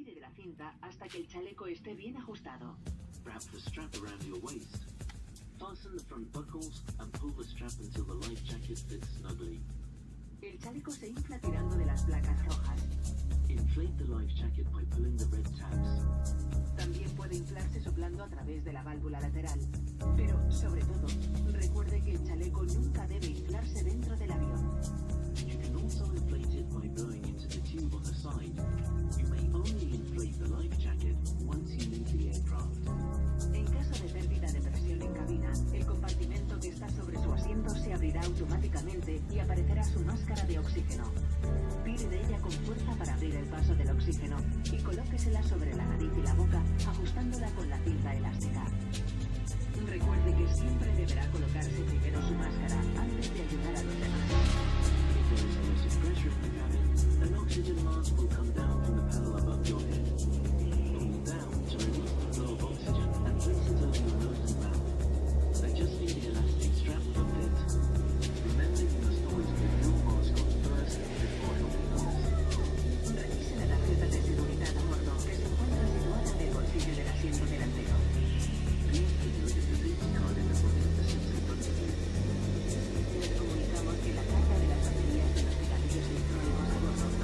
Tire de la cinta hasta que el chaleco esté bien ajustado. Wrap the strap around your waist. Fasten the front buckles and pull the strap until the life jacket fits snugly. El chaleco se infla tirando de las placas rojas. Inflate the life jacket by pulling the red tabs. También puede inflarse soplando a través de la válvula lateral. Pero, sobre todo, recuerde que el chaleco nunca debe inflarse dentro del avión. You can also inflate it by blowing into the tube on the side. You may only inflate the life jacket once you leave the aircraft. En caso de pérdida de presión en cabina, el compartimento que está sobre su asiento se abrirá automáticamente y aparecerá su máscara de oxígeno. Tire de ella con fuerza para abrir el paso del oxígeno y colóquesela sobre la nariz y la boca, ajustándola con la cinta elástica. Recuerde que siempre deberá colocarse primero su máscara antes de ayudar a los demás. If there is excessive pressure in the cabin, an oxygen mask will come down from the panel above your head. Pull down to release the flow of oxygen and place it over your nose and mouth. Adjusting the elastic strap for fit. Remember, you must always put your mask on first before helping others. Revise la tarjeta de seguridad a bordo, que se encuentra situada en el bolsillo del asiento delantero. Please take a look at the safety card in the pocket of the seat in front of you. Les comunicamos que la carga de las baterías de los cigarrillos electrónicos a bordo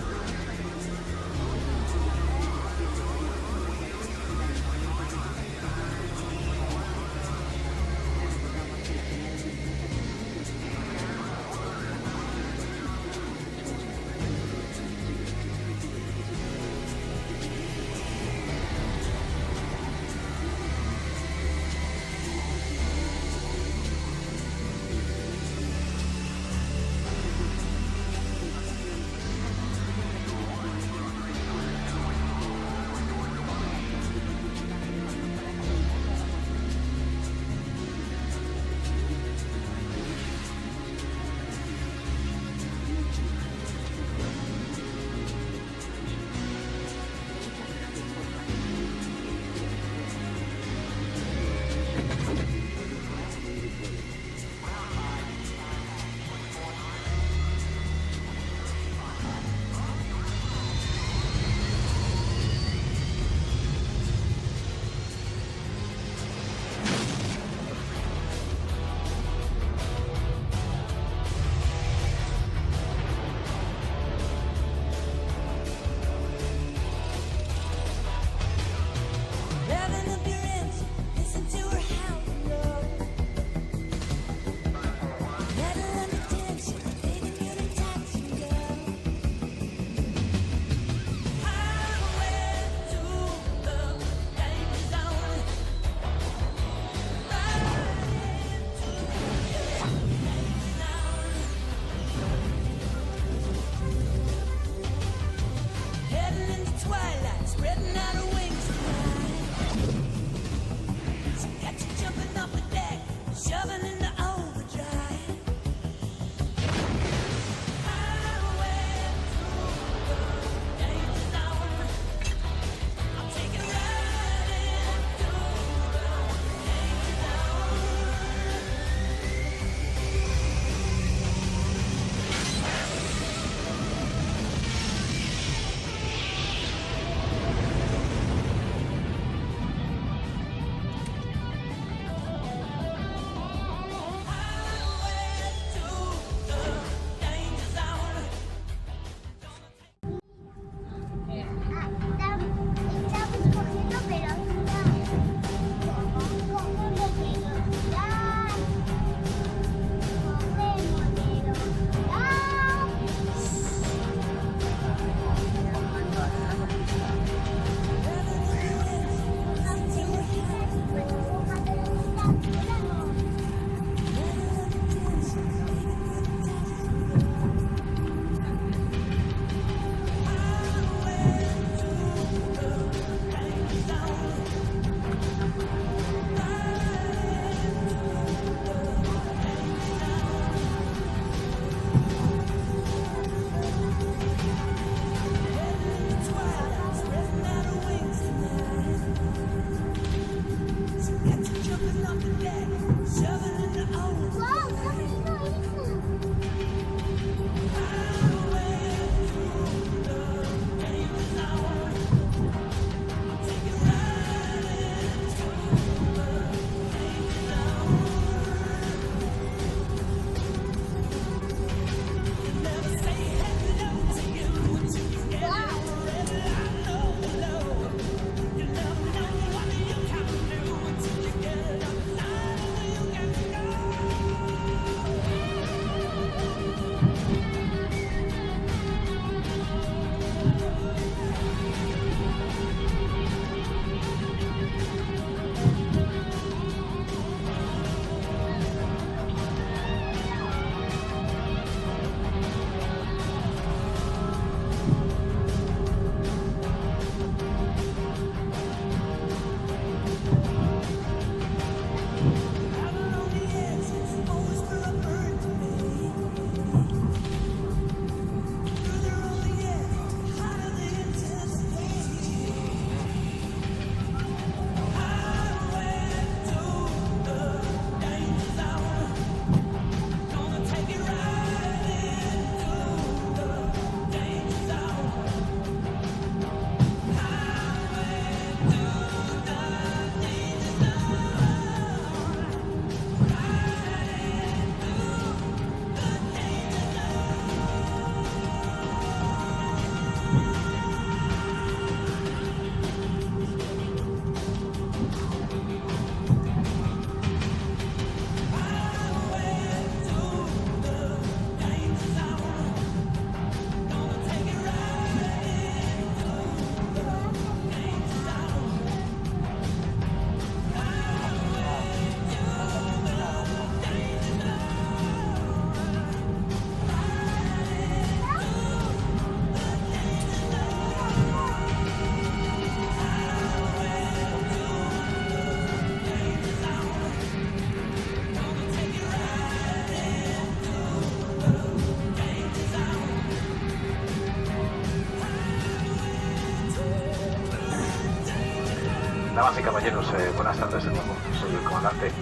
Damas y caballeros, buenas tardes de nuevo, soy el comandante.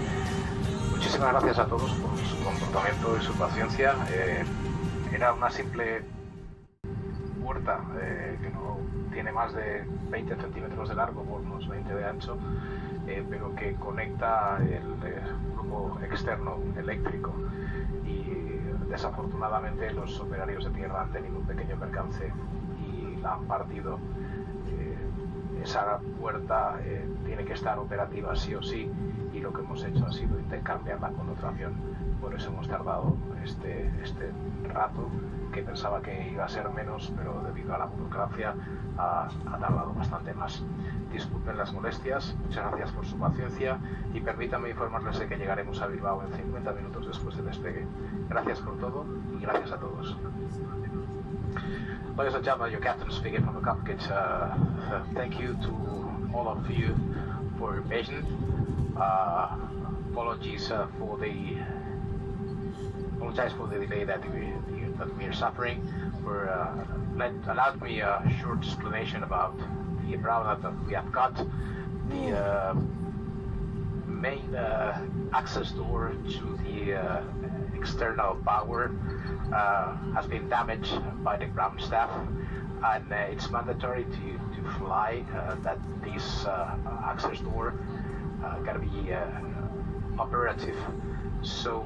Muchísimas gracias a todos por su comportamiento y su paciencia. Era una simple puerta que no tiene más de 20 centímetros de largo por unos 20 de ancho, pero que conecta el grupo externo eléctrico, y desafortunadamente los operarios de tierra han tenido un pequeño percance y la han partido. Esa puerta tiene que estar operativa sí o sí, y lo que hemos hecho ha sido intercambiarla con otra avión. Por eso hemos tardado este rato, que pensaba que iba a ser menos, pero debido a la burocracia ha tardado bastante más. Disculpen las molestias, muchas gracias por su paciencia y permítanme informarles de que llegaremos a Bilbao en 50 minutos después del despegue. Gracias por todo y gracias a todos. Ladies and gentlemen, your captain speaking from the cockpit. Thank you to all of you for your patience. Apologize for the delay that we are suffering. Allowed me a short explanation about the problem that we have got. The main access door to the external power has been damaged by the ground staff, and it's mandatory to fly that this access door gotta be operative. So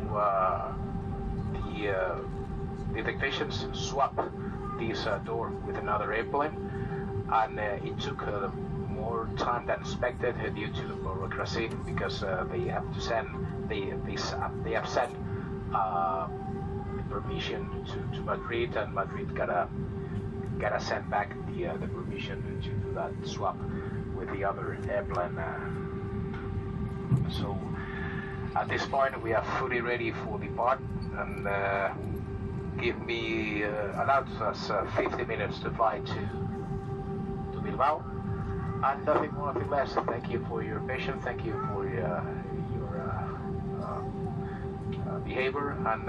the technicians swapped this door with another airplane, and it took more time than expected due to the bureaucracy, because they have sent permission to Madrid, and Madrid gotta send back the permission to do that swap with the other airplane. So at this point we are fully ready for depart, and give me allowed us 50 minutes to fly to Bilbao, and nothing more, nothing less. Thank you for your patience, thank you for your behavior, and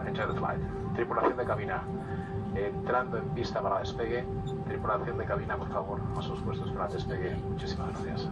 enjoy the flight. Tripulación de cabina, entrando en pista para despegue. Tripulación de cabina, por favor, a sus puestos para el despegue. Muchísimas gracias.